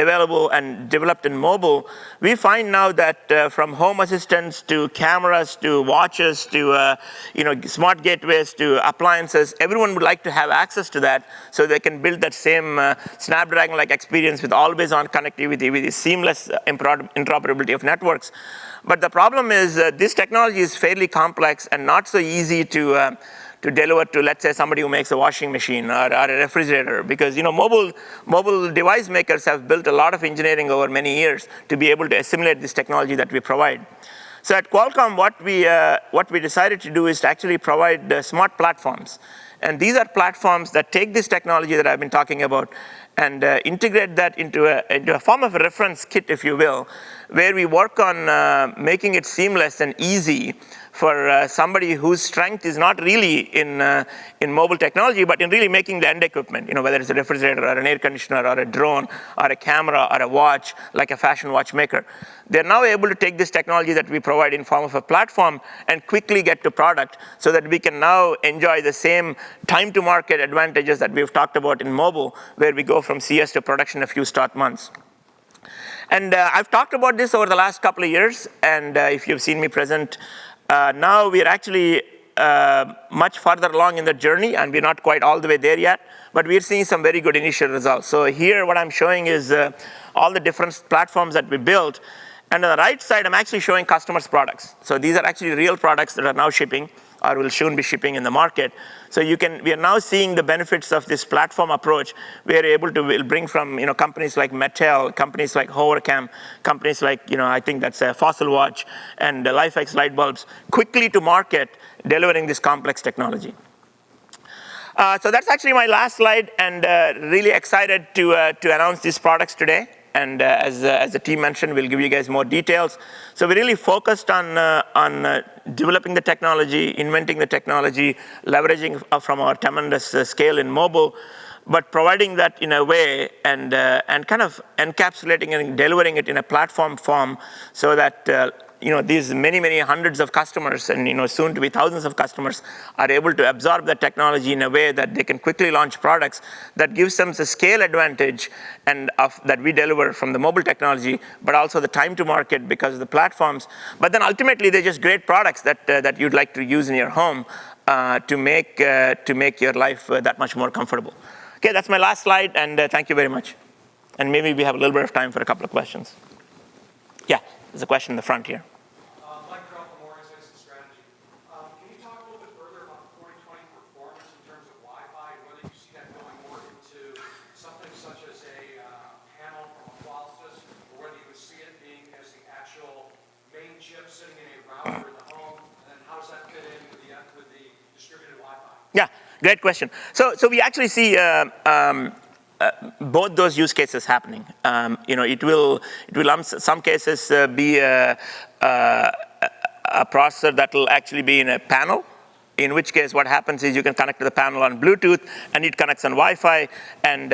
available and developed in mobile, we find now that from home assistants to cameras to watches to smart gateways to appliances, everyone would like to have access to that so they can build that same Snapdragon-like experience with always-on connectivity, with seamless interoperability of networks. But the problem is this technology is fairly complex and not so easy to deliver to, let's say, somebody who makes a washing machine or a refrigerator, because mobile device makers have built a lot of engineering over many years to be able to assimilate this technology that we provide. So at Qualcomm, what we decided to do is to actually provide smart platforms. And these are platforms that take this technology that I've been talking about and integrate that into a form of a reference kit, if you will, where we work on making it seamless and easy for somebody whose strength is not really in mobile technology, but in really making the end equipment, whether it's a refrigerator or an air conditioner or a drone or a camera or a watch, like a fashion watch maker. They're now able to take this technology that we provide in form of a platform and quickly get to product so that we can now enjoy the same time to market advantages that we've talked about in mobile, where we go from CS to production in a few start months. And I've talked about this over the last couple of years, and if you've seen me present, now we're actually much farther along in the journey, and we're not quite all the way there yet, but we're seeing some very good initial results. So here what I'm showing is all the different platforms that we built, and on the right side I'm actually showing customers' products. So these are actually real products that are now shipping or will soon be shipping in the market. So we are now seeing the benefits of this platform approach. We are able to we'll bring from companies like Mattel, companies like Hovercam, companies like I think that's a Fossil Watch and LifeX light bulbs quickly to market, delivering this complex technology. So that's actually my last slide, and really excited to announce these products today. And as the team mentioned, we'll give you guys more details. So we really focused on developing the technology, inventing the technology, leveraging from our tremendous scale in mobile, but providing that in a way and kind of encapsulating and delivering it in a platform form so that these many hundreds of customers and soon to be thousands of customers are able to absorb that technology in a way that they can quickly launch products that gives them the scale advantage and that we deliver from the mobile technology, but also the time to market because of the platforms. But then ultimately they're just great products that you'd like to use in your home to make your life that much more comfortable. Okay, that's my last slide, and thank you very much. And maybe we have a little bit of time for a couple of questions. Yeah. There's a question in the front here. Mike Grell from Organization Strategy. Can you talk a little bit further about the 4020 performance in terms of Wi-Fi and whether you see that going more into something such as a panel from a Qualcomm, or whether you would see it being as the actual main chip sitting in a router in the home, and then how does that fit in with the distributed Wi-Fi? Yeah, great question. So we actually see both those use cases happening. It will in some cases be a processor that will actually be in a panel, in which case what happens is you can connect to the panel on Bluetooth, and it connects on Wi-Fi, and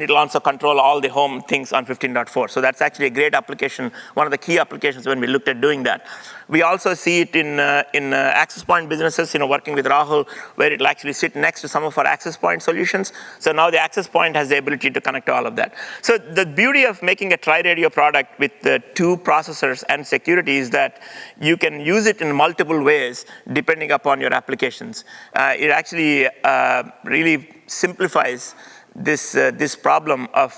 it'll also control all the home things on 15.4. So that's actually a great application, one of the key applications when we looked at doing that. We also see it in access point businesses, working with Rahul, where it'll actually sit next to some of our access point solutions. So now the access point has the ability to connect to all of that. So the beauty of making a tri-radio product with the two processors and security is that you can use it in multiple ways depending upon your applications. It actually really simplifies this problem of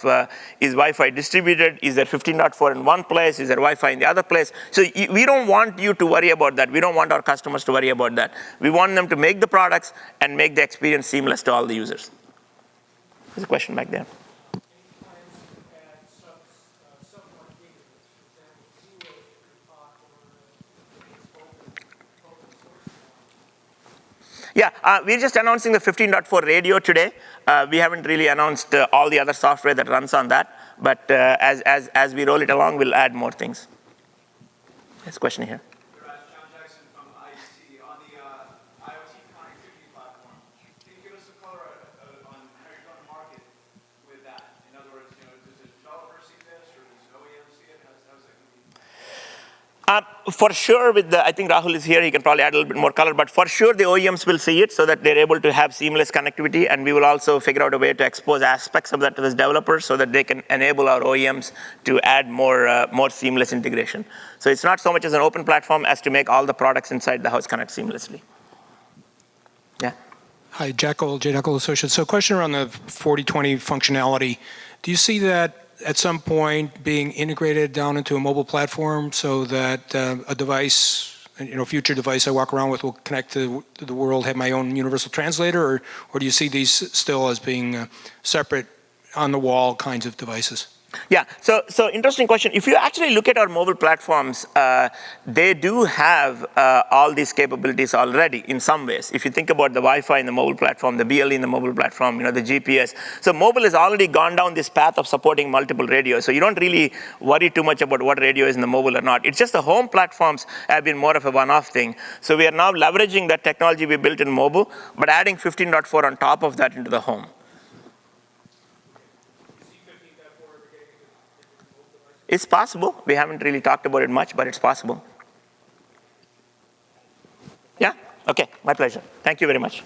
is Wi-Fi distributed? Is there 15.4 in one place? Is there Wi-Fi in the other place? So we don't want you to worry about that. We don't want our customers to worry about that. We want them to make the products and make the experience seamless to all the users. There's a question back there. Yeah, we're just announcing the 15.4 radio today. We haven't really announced all the other software that runs on that, but as we roll it along, we'll add more things. There's a question here. Raj, John Jackson from IOT. On the IoT connectivity platform, can you give us some color on how you're going to market with that? In other words, does the developer see this, or does OEM see it? How's that going to be? For sure, I think Rahul is here, he can probably add a little bit more color, but for sure the OEMs will see it so that they're able to have seamless connectivity, and we will also figure out a way to expose aspects of that to the developers so that they can enable our OEMs to add more seamless integration. So it's not so much as an open platform as to make all the products inside the house connect seamlessly. Yeah. Hi, Jekyll, J. Jekyll Associates. So a question around the 40/20 functionality. Do you see that at some point being integrated down into a mobile platform so that a device, future device I walk around with will connect to the world, have my own universal translator, or do you see these still as being separate, on-the-wall kinds of devices? Yeah, so interesting question. If you actually look at our mobile platforms, they do have all these capabilities already in some ways. If you think about the Wi-Fi in the mobile platform, the BLE in the mobile platform, the GPS. So mobile has already gone down this path of supporting multiple radios. So you don't really worry too much about what radio is in the mobile or not. It's just the home platforms have been more of a one-off thing. So we are now leveraging that technology we built in mobile, but adding 15.4 on top of that into the home. It's possible. We haven't really talked about it much, but it's possible. Yeah? Okay, my pleasure. Thank you very much.